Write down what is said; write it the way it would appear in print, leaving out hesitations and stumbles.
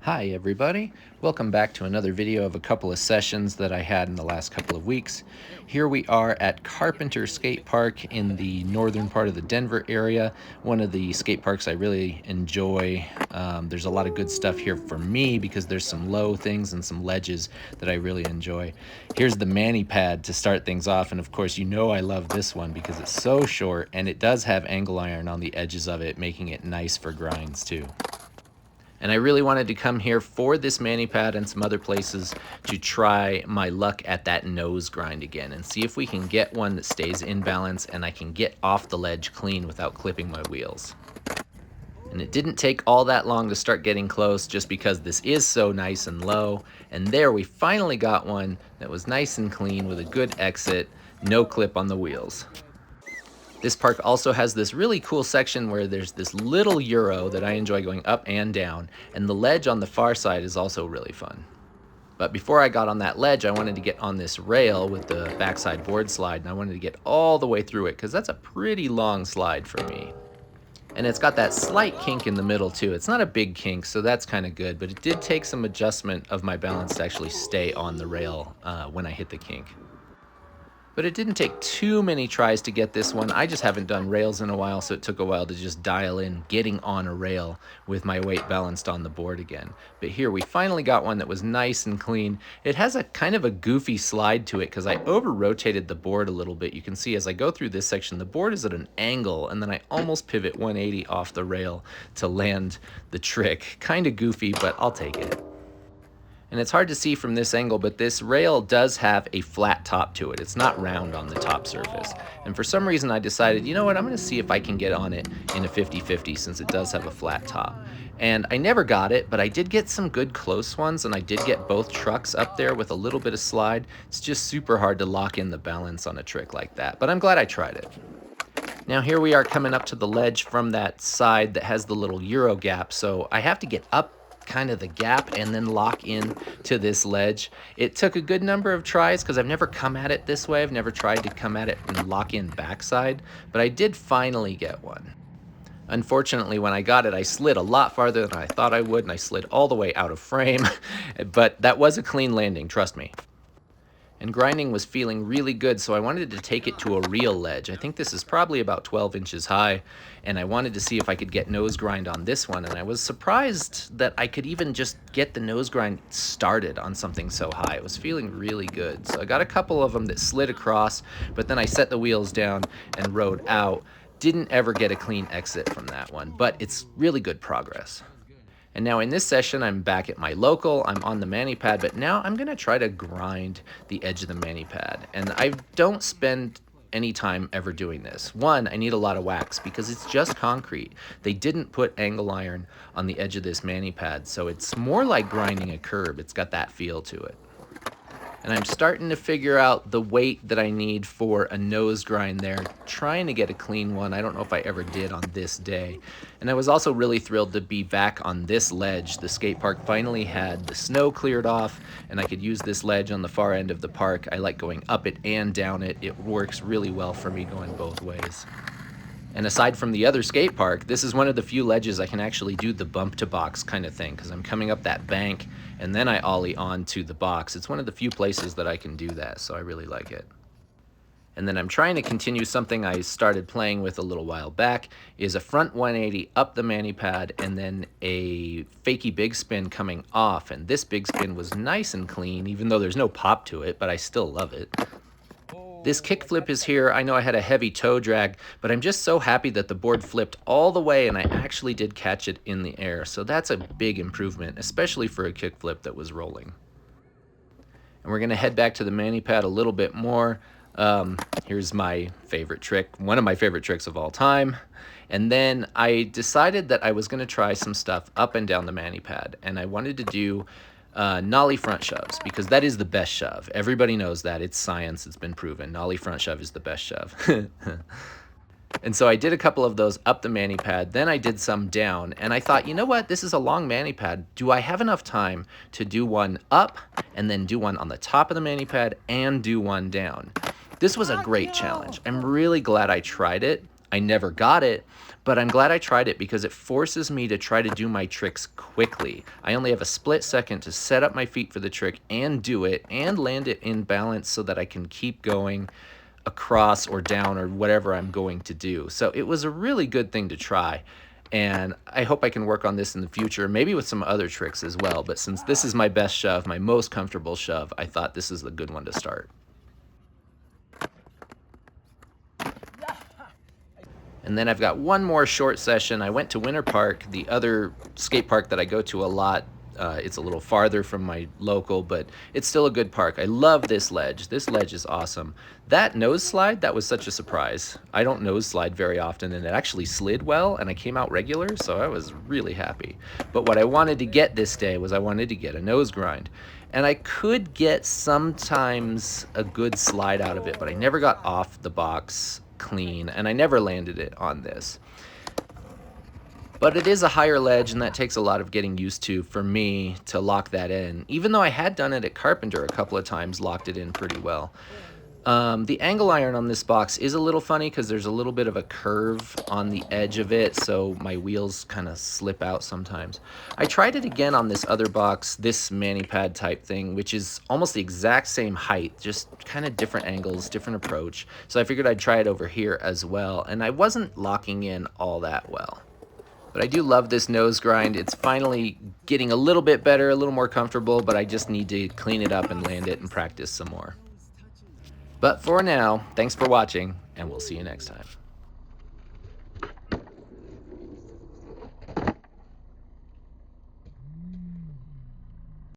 Hi everybody, welcome back to another video of a couple of sessions that I had in the last couple of weeks. Here we are at Carpenter Skate Park in the northern part of the Denver area, one of the skate parks I really enjoy. There's a lot of good stuff here for me because there's some low things and some ledges that I really enjoy. Here's the Manipad to start things off, and of course you know I love this one because it's so short and it does have angle iron on the edges of it, making it nice for grinds too. And I really wanted to come here for this Manipad and some other places to try my luck at that nose grind again and see if we can get one that stays in balance and I can get off the ledge clean without clipping my wheels. And it didn't take all that long to start getting close just because this is so nice and low. And there we finally got one that was nice and clean with a good exit, no clip on the wheels. This park also has this really cool section where there's this little Euro that I enjoy going up and down, and the ledge on the far side is also really fun. But before I got on that ledge, I wanted to get on this rail with the backside board slide, and I wanted to get all the way through it because that's a pretty long slide for me. And it's got that slight kink in the middle too. It's not a big kink, so that's kind of good, but it did take some adjustment of my balance to actually stay on the rail when I hit the kink. But it didn't take too many tries to get this one. I just haven't done rails in a while, so it took a while to just dial in getting on a rail with my weight balanced on the board again. But here we finally got one that was nice and clean. It has a kind of a goofy slide to it because I over-rotated the board a little bit. You can see as I go through this section, the board is at an angle, and then I almost pivot 180 off the rail to land the trick. Kind of goofy, but I'll take it. And it's hard to see from this angle, but this rail does have a flat top to it. It's not round on the top surface. And for some reason I decided, you know what, I'm gonna see if I can get on it in a 50-50 since it does have a flat top. And I never got it, but I did get some good close ones, and I did get both trucks up there with a little bit of slide. It's just super hard to lock in the balance on a trick like that, but I'm glad I tried it. Now here we are coming up to the ledge from that side that has the little Euro gap, so I have to get up kind of the gap and then lock in to this ledge. It took a good number of tries because I've never come at it this way. I've never tried to come at it and lock in backside, but I did finally get one. Unfortunately, when I got it, I slid a lot farther than I thought I would, and I slid all the way out of frame, but that was a clean landing, trust me. And grinding was feeling really good, so I wanted to take it to a real ledge. I think this is probably about 12 inches high, and I wanted to see if I could get nose grind on this one, and I was surprised that I could even just get the nose grind started on something so high. It was feeling really good. So I got a couple of them that slid across, but then I set the wheels down and rode out. Didn't ever get a clean exit from that one, but it's really good progress. And now in this session, I'm back at my local, I'm on the Manipad, but now I'm gonna try to grind the edge of the Manipad. And I don't spend any time ever doing this. One, I need a lot of wax because it's just concrete. They didn't put angle iron on the edge of this Manipad, so it's more like grinding a curb. It's got that feel to it. And I'm starting to figure out the weight that I need for a nose grind there, trying to get a clean one. I don't know if I ever did on this day. And I was also really thrilled to be back on this ledge. The skate park finally had the snow cleared off, and I could use this ledge on the far end of the park. I like going up it and down it. It works really well for me going both ways. And aside from the other skate park, this is one of the few ledges I can actually do the bump to box kind of thing because I'm coming up that bank and then I ollie onto the box. It's one of the few places that I can do that, so I really like it. And then I'm trying to continue something I started playing with a little while back, is a front 180 up the Manipad and then a fakie big spin coming off. And this big spin was nice and clean, even though there's no pop to it, but I still love it. This kickflip is here. I know I had a heavy toe drag, but I'm just so happy that the board flipped all the way and I actually did catch it in the air. So that's a big improvement, especially for a kickflip that was rolling. And we're gonna head back to the Manipad a little bit more. Here's my favorite trick, one of my favorite tricks of all time. And then I decided that I was gonna try some stuff up and down the Manipad, and I wanted to do nollie front shoves because that is the best shove. Everybody knows that. It's science. It's been proven. Nollie front shove is the best shove. And so I did a couple of those up the Manipad, then I did some down, and I thought, you know what, this is a long Manipad. Do I have enough time to do one up and then do one on the top of the Manipad and do one down? This was a great challenge. I'm really glad I tried it. I never got it, but I'm glad I tried it because it forces me to try to do my tricks quickly. I only have a split second to set up my feet for the trick and do it and land it in balance so that I can keep going across or down or whatever I'm going to do. So it was a really good thing to try. And I hope I can work on this in the future, maybe with some other tricks as well. But since this is my best shove, my most comfortable shove, I thought this is a good one to start. And then I've got one more short session. I went to Winter Park, the other skate park that I go to a lot. It's a little farther from my local, but it's still a good park. I love this ledge. This ledge is awesome. That nose slide, that was such a surprise. I don't nose slide very often, and it actually slid well, and I came out regular, so I was really happy. But what I wanted to get this day was I wanted to get a nose grind. And I could get sometimes a good slide out of it, but I never got off the box clean, and I never landed it on this. But it is a higher ledge, and that takes a lot of getting used to for me to lock that in. Even though I had done it at Carpenter a couple of times, locked it in pretty well. The angle iron on this box is a little funny because there's a little bit of a curve on the edge of it, so my wheels kind of slip out sometimes. I tried it again on this other box, this Manipad type thing, which is almost the exact same height, just kind of different angles, different approach. So I figured I'd try it over here as well, and I wasn't locking in all that well. But I do love this nose grind. It's finally getting a little bit better, a little more comfortable, but I just need to clean it up and land it and practice some more. But for now, thanks for watching, and we'll see you next time.